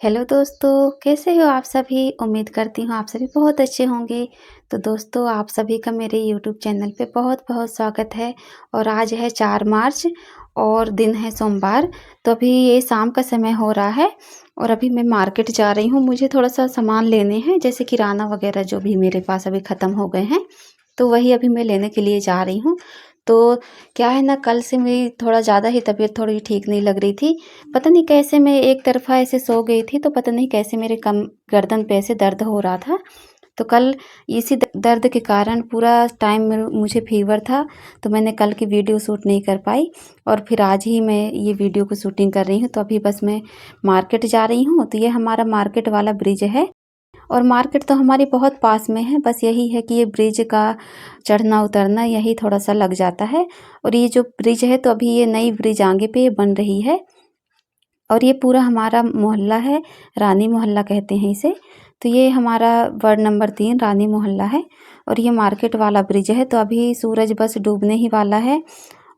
Hello दोस्तों, कैसे हो आप सभी? उम्मीद करती हूँ आप सभी बहुत अच्छे होंगे। तो दोस्तों, आप सभी का मेरे यूट्यूब चैनल पे बहुत-बहुत स्वागत है। और आज है 4 मार्च और दिन है सोमवार। तो अभी ये शाम का समय हो रहा है और अभी मैं मार्केट जा रही हूँ। मुझे थोड़ा-सा सामान लेने हैं, जैसे किराना वगैरह जो भी मेरे पास अभी ख़त्म हो गए हैं, तो वही अभी मैं लेने के लिए जा रही हूँ। तो क्या है ना, कल से मेरी थोड़ा ज़्यादा ही तबीयत थोड़ी ठीक नहीं लग रही थी। पता नहीं कैसे मैं एक तरफ़ा ऐसे सो गई थी, तो पता नहीं कैसे मेरे गर्दन पे ऐसे दर्द हो रहा था। तो कल इसी दर्द के कारण पूरा टाइम में मुझे फ़ीवर था, तो मैंने कल की वीडियो शूट नहीं कर पाई और फिर आज ही मैं ये वीडियो को शूटिंग कर रही हूँ। तो अभी बस मैं मार्केट जा रही हूँ, तो ये हमारा मार्केट वाला ब्रिज है और मार्केट तो हमारी बहुत पास में है। बस यही है कि ये ब्रिज का चढ़ना उतरना यही थोड़ा-सा लग जाता है। और ये जो ब्रिज है, तो अभी ये नई ब्रिज आगे पे बन रही है और ये पूरा हमारा मोहल्ला है, रानी मोहल्ला कहते हैं इसे। तो ये हमारा वार्ड नंबर 3 रानी मोहल्ला है और ये मार्केट वाला ब्रिज है। तो अभी सूरज बस डूबने ही वाला है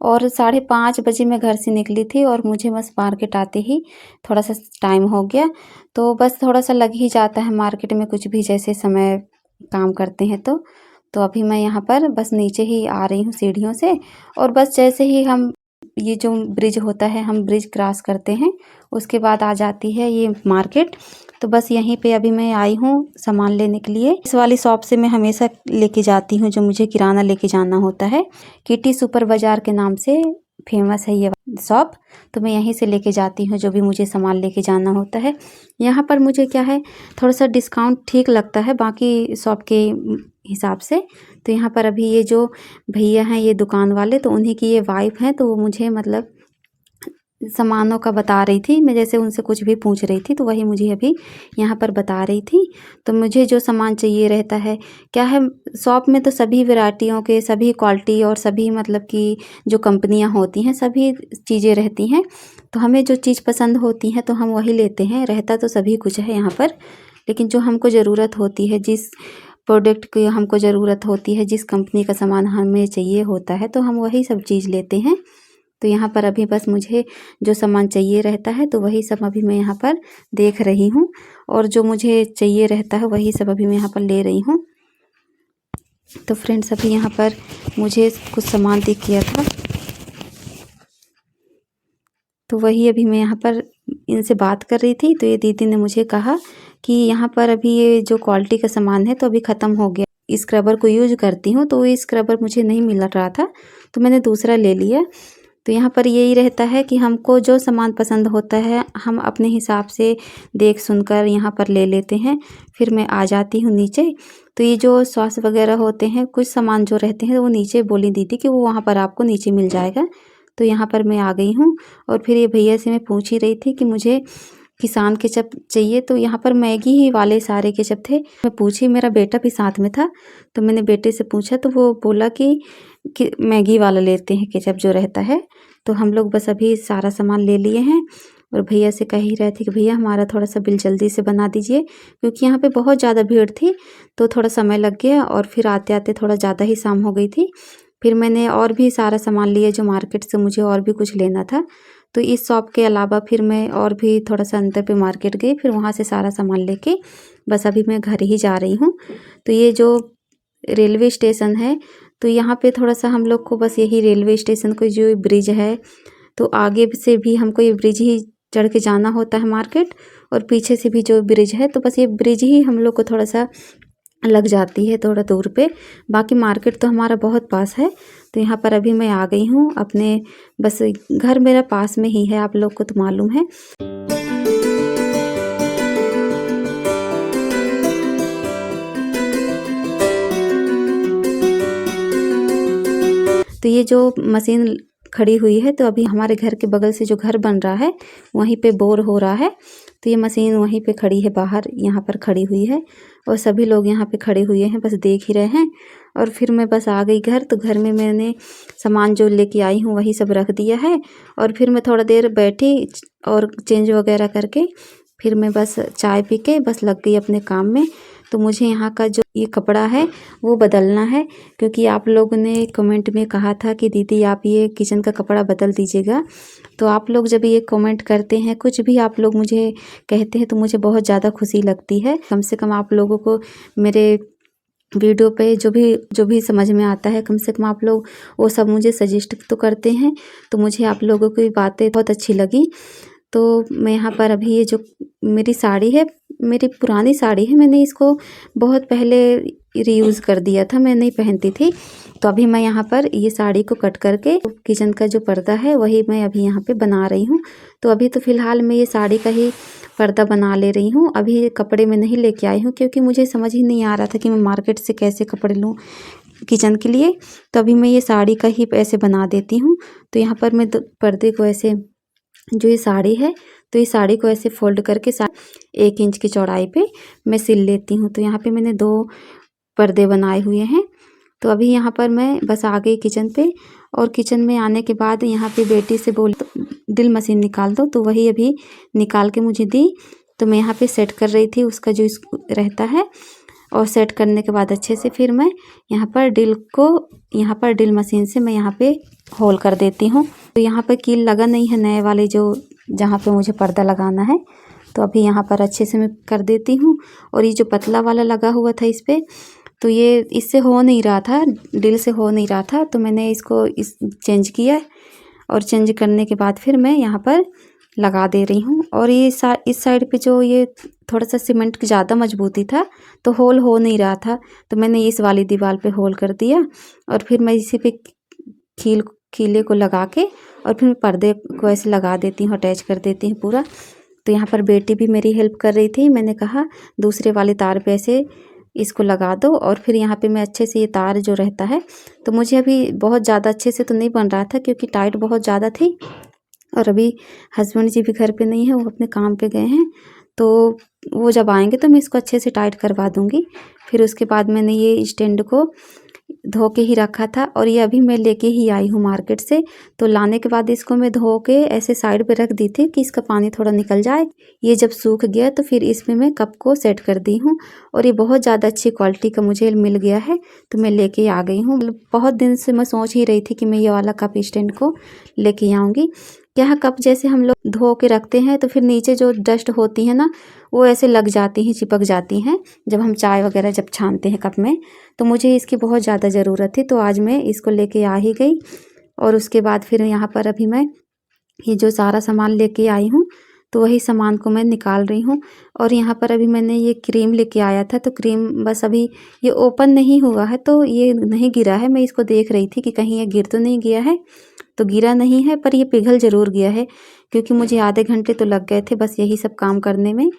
और 5:30 बजे मैं घर से निकली थी और मुझे बस मार्केट आते ही थोड़ा-सा टाइम हो गया। तो बस थोड़ा-सा लग ही जाता है मार्केट में कुछ भी जैसे समय काम करते हैं तो। तो अभी मैं यहाँ पर बस नीचे ही आ रही हूँ सीढ़ियों से और बस जैसे ही हम ये जो ब्रिज होता है, हम ब्रिज क्रॉस करते हैं, उसके बाद आ जाती है ये मार्केट। तो बस यहीं पे अभी मैं आई हूँ सामान लेने के लिए। इस वाली शॉप से मैं हमेशा लेके जाती हूँ जो मुझे किराना लेके जाना होता है। किटी सुपर बाज़ार के नाम से फेमस है ये शॉप। तो मैं यहीं से लेके जाती हूँ जो भी मुझे सामान लेके जाना होता है। यहाँ पर मुझे क्या है, थोड़ा-सा डिस्काउंट ठीक लगता है बाकी शॉप के हिसाब से। तो यहाँ पर अभी ये जो भैया हैं ये दुकान वाले, तो उन्हीं की ये वाइफ़ हैं, तो वो मुझे मतलब सामानों का बता रही थी। मैं जैसे उनसे कुछ भी पूछ रही थी, तो वही मुझे अभी यहाँ पर बता रही थी। तो मुझे जो सामान चाहिए रहता है, क्या है, शॉप में तो सभी वैरायटियों के, सभी क्वालिटी और सभी मतलब कि जो कंपनियाँ होती हैं, सभी चीज़ें रहती हैं। तो हमें जो चीज़ पसंद होती है तो हम वही लेते हैं। रहता तो सभी कुछ है यहाँ पर, लेकिन जो हमको ज़रूरत होती है, जिस प्रोडक्ट की हमको ज़रूरत होती है, जिस कंपनी का सामान हमें चाहिए होता है, तो हम वही सब चीज़ लेते हैं। तो यहाँ पर अभी बस मुझे जो सामान चाहिए रहता है, तो वही सब अभी मैं यहाँ पर देख रही हूँ और जो मुझे चाहिए रहता है वही सब अभी मैं यहाँ पर ले रही हूँ। तो फ्रेंड्स, अभी यहाँ पर मुझे कुछ सामान दिख गया था, तो वही अभी मैं यहाँ पर इनसे बात कर रही थी। तो ये दीदी ने मुझे कहा कि यहाँ पर अभी ये जो क्वालिटी का सामान है तो अभी ख़त्म हो गया। स्क्रबर को यूज़ करती हूँ तो ये स्क्रबर मुझे नहीं मिल रहा था, तो मैंने दूसरा ले लिया। तो यहाँ पर यही रहता है कि हमको जो सामान पसंद होता है हम अपने हिसाब से देख सुनकर यहाँ पर ले लेते हैं। फिर मैं आ जाती हूँ नीचे। तो ये जो सॉस वगैरह होते हैं, कुछ सामान जो रहते हैं, वो नीचे बोली दीदी कि वो वहाँ पर आपको नीचे मिल जाएगा। तो यहाँ पर मैं आ गई हूँ और फिर ये भैया से मैं पूछ ही रही थी कि मुझे किसान केचप चाहिए। तो यहाँ पर मैगी ही वाले सारे केचप थे। मैं पूछी, मेरा बेटा भी साथ में था, तो मैंने बेटे से पूछा तो वो बोला कि मैगी वाला लेते हैं केचप जो रहता है। तो हम लोग बस अभी सारा सामान ले लिए हैं और भैया से कह ही रहे थे कि भैया हमारा थोड़ा-सा बिल जल्दी से बना दीजिए, क्योंकि यहाँ पे बहुत ज़्यादा भीड़ थी, तो थोड़ा समय लग गया और फिर आते-आते थोड़ा ज़्यादा ही शाम हो गई थी। फिर मैंने और भी सारा सामान लिया जो मार्केट से मुझे और भी कुछ लेना था। तो इस शॉप के अलावा फिर मैं और भी थोड़ा-सा अंदर पे मार्केट गई, फिर वहाँ से सारा सामान लेके बस अभी मैं घर ही जा रही हूँ। तो ये जो रेलवे स्टेशन है, तो यहाँ पे थोड़ा-सा हम लोग को बस यही रेलवे स्टेशन को जो ब्रिज है, तो आगे से भी हमको ये ब्रिज ही चढ़ के जाना होता है मार्केट और पीछे से भी जो ब्रिज है, तो बस ये ब्रिज ही हम लोग को थोड़ा-सा लग जाती है थोड़ा दूर पे। बाकी मार्केट तो हमारा बहुत पास है। तो यहाँ पर अभी मैं आ गई हूँ अपने, बस घर मेरा पास में ही है, आप लोग को तो मालूम है। तो ये जो मशीन खड़ी हुई है, तो अभी हमारे घर के बगल से जो घर बन रहा है वहीं पे बोर हो रहा है। तो ये मशीन वहीं पे खड़ी है, बाहर यहाँ पर खड़ी हुई है और सभी लोग यहाँ पे खड़े हुए हैं, बस देख ही रहे हैं। और फिर मैं बस आ गई घर। तो घर में मैंने सामान जो लेके आई हूँ वही सब रख दिया है और फिर मैं थोड़ा देर बैठी और चेंज वगैरह करके फिर मैं बस चाय पी के बस लग गई अपने काम में। तो मुझे यहाँ का जो ये कपड़ा है वो बदलना है, क्योंकि आप लोगों ने कमेंट में कहा था कि दीदी आप ये किचन का कपड़ा बदल दीजिएगा। तो आप लोग जब ये कमेंट करते हैं, कुछ भी आप लोग मुझे कहते हैं, तो मुझे बहुत ज़्यादा खुशी लगती है। कम से कम आप लोगों को मेरे वीडियो पे जो भी समझ में आता है, कम से कम आप लोग वो सब मुझे सजेस्ट तो करते हैं। तो मुझे आप लोगों की बातें बहुत अच्छी लगी। तो मैं यहाँ पर अभी ये जो मेरी साड़ी है, मेरी पुरानी साड़ी है, मैंने इसको बहुत पहले रीयूज़ कर दिया था, मैं नहीं पहनती थी। तो अभी मैं यहाँ पर ये साड़ी को कट करके किचन का जो पर्दा है वही मैं अभी यहाँ पे बना रही हूँ। तो अभी तो फ़िलहाल मैं ये साड़ी का ही पर्दा बना ले रही हूँ। अभी ये कपड़े में नहीं लेके आई हूँ, क्योंकि मुझे समझ ही नहीं आ रहा था कि मैं मार्केट से कैसे कपड़े लूँ किचन के लिए। तो अभी मैं ये साड़ी का ही ऐसे बना देती हूँ। तो यहाँ पर मैं पर्दे को ऐसे, जो ये साड़ी है, तो ये साड़ी को ऐसे फोल्ड करके 1 इंच की चौड़ाई पे मैं सिल लेती हूँ। तो यहाँ पे मैंने 2 पर्दे बनाए हुए हैं। तो अभी यहाँ पर मैं बस आ गई किचन पे, और किचन में आने के बाद यहाँ पे बेटी से बोल ड्रिल मशीन निकाल दो, तो वही अभी निकाल के मुझे दी। तो मैं यहाँ पे सेट कर रही थी उसका जो रहता है, और सेट करने के बाद अच्छे से फिर मैं यहाँ पर ड्रिल मशीन से मैं यहाँ पे होल कर देती हूँ। तो यहाँ पर कील लगा नहीं है नए वाले जो जहाँ पे मुझे पर्दा लगाना है। तो अभी यहाँ पर अच्छे से मैं कर देती हूँ। और ये जो पतला वाला लगा हुआ था इस पर, तो ये इससे हो नहीं रहा था, ड्रिल से हो नहीं रहा था। तो मैंने इसको चेंज किया, और चेंज करने के बाद फिर मैं यहाँ पर लगा दे रही हूँ। और ये इस साइड पे जो ये थोड़ा सा सीमेंट की ज़्यादा मजबूती था, तो होल हो नहीं रहा था। तो मैंने इस वाली दीवार पे होल कर दिया, और फिर मैं इसी पे कीले को लगा के, और फिर पर्दे को ऐसे लगा देती हूँ, अटैच कर देती हूँ पूरा। तो यहाँ पर बेटी भी मेरी हेल्प कर रही थी। मैंने कहा दूसरे वाले तार पे ऐसे इसको लगा दो, और फिर यहाँ पे मैं अच्छे से ये तार जो रहता है, तो मुझे अभी बहुत ज़्यादा अच्छे से तो नहीं बन रहा था, क्योंकि टाइट बहुत ज़्यादा थी। और अभी हस्बैंड जी भी घर पे नहीं है, वो अपने काम पे गए हैं। तो वो जब आएंगे तो मैं इसको अच्छे से टाइट करवा दूँगी। फिर उसके बाद मैंने ये स्टैंड को धो के ही रखा था, और ये अभी मैं लेके ही आई हूँ मार्केट से। तो लाने के बाद इसको मैं धो के ऐसे साइड पे रख दी थी कि इसका पानी थोड़ा निकल जाए। ये जब सूख गया तो फिर इसमें मैं कप को सेट कर दी हूँ, और ये बहुत ज़्यादा अच्छी क्वालिटी का मुझे मिल गया है। तो मैं लेके आ गई हूँ। बहुत दिन से मैं सोच ही रही थी कि मैं ये वाला कप स्टैंड को लेके आऊँगी। क्या कप जैसे हम लोग धो के रखते हैं, तो फिर नीचे जो डस्ट होती है ना, वो ऐसे लग जाती हैं, चिपक जाती हैं, जब हम चाय वगैरह जब छानते हैं कप में। तो मुझे इसकी बहुत ज़्यादा ज़रूरत थी, तो आज मैं इसको लेके आ ही गई। और उसके बाद फिर यहाँ पर अभी मैं ये जो सारा सामान लेके आई हूँ, तो वही सामान को मैं निकाल रही हूँ। और यहाँ पर अभी मैंने ये क्रीम लेके आया था, तो क्रीम बस अभी ये ओपन नहीं हुआ है, तो ये नहीं गिरा है। मैं इसको देख रही थी कि कहीं ये गिर तो नहीं गया है। तो गिरा नहीं है, पर ये पिघल ज़रूर गया है, क्योंकि मुझे आधे घंटे तो लग गए थे बस यही सब काम करने में।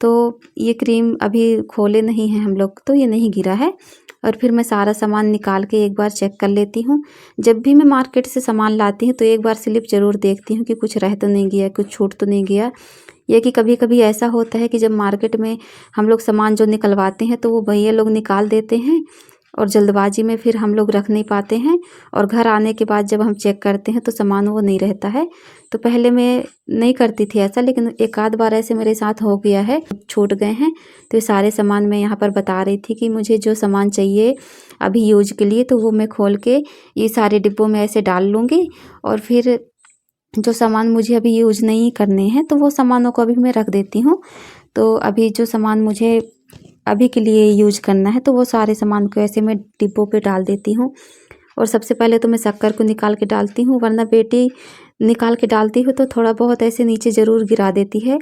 तो ये क्रीम अभी खोले नहीं हैं हम लोग, तो ये नहीं गिरा है। और फिर मैं सारा सामान निकाल के एक बार चेक कर लेती हूँ। जब भी मैं मार्केट से सामान लाती हूँ, तो एक बार स्लिप ज़रूर देखती हूँ कि कुछ रह तो नहीं गया, कुछ छूट तो नहीं गया। ये कि कभी कभी ऐसा होता है कि जब मार्केट में हम लोग सामान जो निकलवाते हैं, तो वो भैया लोग निकाल देते हैं, और जल्दबाजी में फिर हम लोग रख नहीं पाते हैं। और घर आने के बाद जब हम चेक करते हैं, तो सामान वो नहीं रहता है। तो पहले मैं नहीं करती थी ऐसा, लेकिन एक आध बार ऐसे मेरे साथ हो गया है, छूट गए हैं। तो ये सारे सामान मैं यहाँ पर बता रही थी कि मुझे जो सामान चाहिए अभी यूज के लिए, तो वो मैं खोल के ये सारे डिब्बों में ऐसे डाल लूँगी। और फिर जो सामान मुझे अभी यूज नहीं करने हैं, तो वो सामानों को अभी मैं रख देती हूँ। तो अभी जो सामान मुझे अभी के लिए यूज करना है, तो वो सारे सामान को ऐसे मैं डिब्बों पे डाल देती हूँ। और सबसे पहले तो मैं शक्कर को निकाल के डालती हूँ, वरना बेटी निकाल के डालती हूँ तो थोड़ा बहुत ऐसे नीचे ज़रूर गिरा देती है।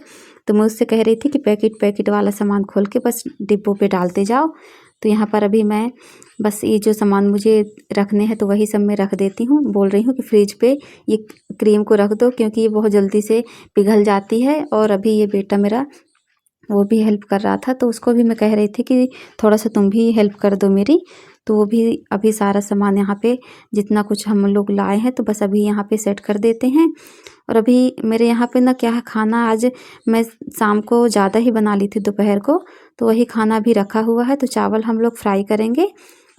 तो मैं उससे कह रही थी कि पैकेट वाला सामान खोल के बस डिब्बों पे डालते जाओ। तो यहाँ पर अभी मैं बस ये जो सामान मुझे रखने हैं, तो वही सब मैं रख देती हूँ। बोल रही हूँ कि फ्रिज पे ये क्रीम को रख दो, क्योंकि ये बहुत जल्दी से पिघल जाती है। और अभी ये बेटा मेरा वो भी हेल्प कर रहा था, तो उसको भी मैं कह रही थी कि थोड़ा सा तुम भी हेल्प कर दो मेरी। तो वो भी अभी सारा सामान यहाँ पे जितना कुछ हम लोग लाए हैं, तो बस अभी यहाँ पे सेट कर देते हैं। और अभी मेरे यहाँ पे ना क्या है, खाना आज मैं शाम को ज़्यादा ही बना ली थी दोपहर को, तो वही खाना भी रखा हुआ है। तो चावल हम लोग फ्राई करेंगे,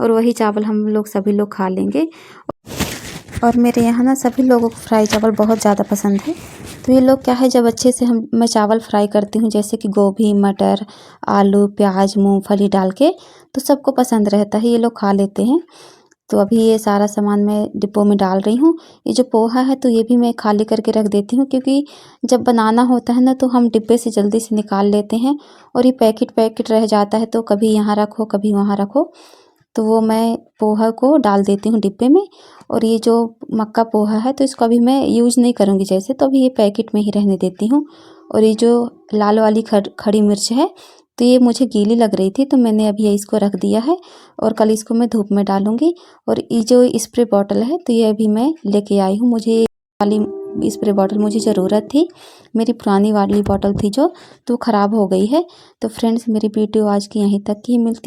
और वही चावल हम लोग सभी लोग खा लेंगे। और मेरे यहाँ ना सभी लोगों को फ्राई चावल बहुत ज़्यादा पसंद है। तो ये लोग क्या है, जब अच्छे से मैं चावल फ्राई करती हूँ, जैसे कि गोभी, मटर, आलू, प्याज, मूंगफली डाल के, तो सबको पसंद रहता है, ये लोग खा लेते हैं। तो अभी ये सारा सामान मैं डिब्बों में डाल रही हूँ। ये जो पोहा है तो ये भी मैं खाली करके रख देती हूँ, क्योंकि जब बनाना होता है ना तो हम डिब्बे से जल्दी से निकाल लेते हैं और ये पैकेट पैकेट रह जाता है, तो कभी यहाँ रखो कभी वहाँ रखो। तो वो मैं पोहा को डाल देती हूँ डिब्बे में। और ये जो मक्का पोहा है तो इसको अभी मैं यूज़ नहीं करूँगी जैसे, तो अभी ये पैकेट में ही रहने देती हूँ। और ये जो लाल वाली खड़ी मिर्च है तो ये मुझे गीली लग रही थी, तो मैंने अभी इसको रख दिया है और कल इसको मैं धूप में डालूँगी। और ये जो स्प्रे बॉटल है तो ये अभी मैं लेके आई हूँ, मुझे वाली स्प्रे बॉटल मुझे ज़रूरत थी। मेरी पुरानी वाली बॉटल थी जो, तो ख़राब हो गई है। तो फ्रेंड्स, मेरी वीडियो आज की यहीं तक ही मिलती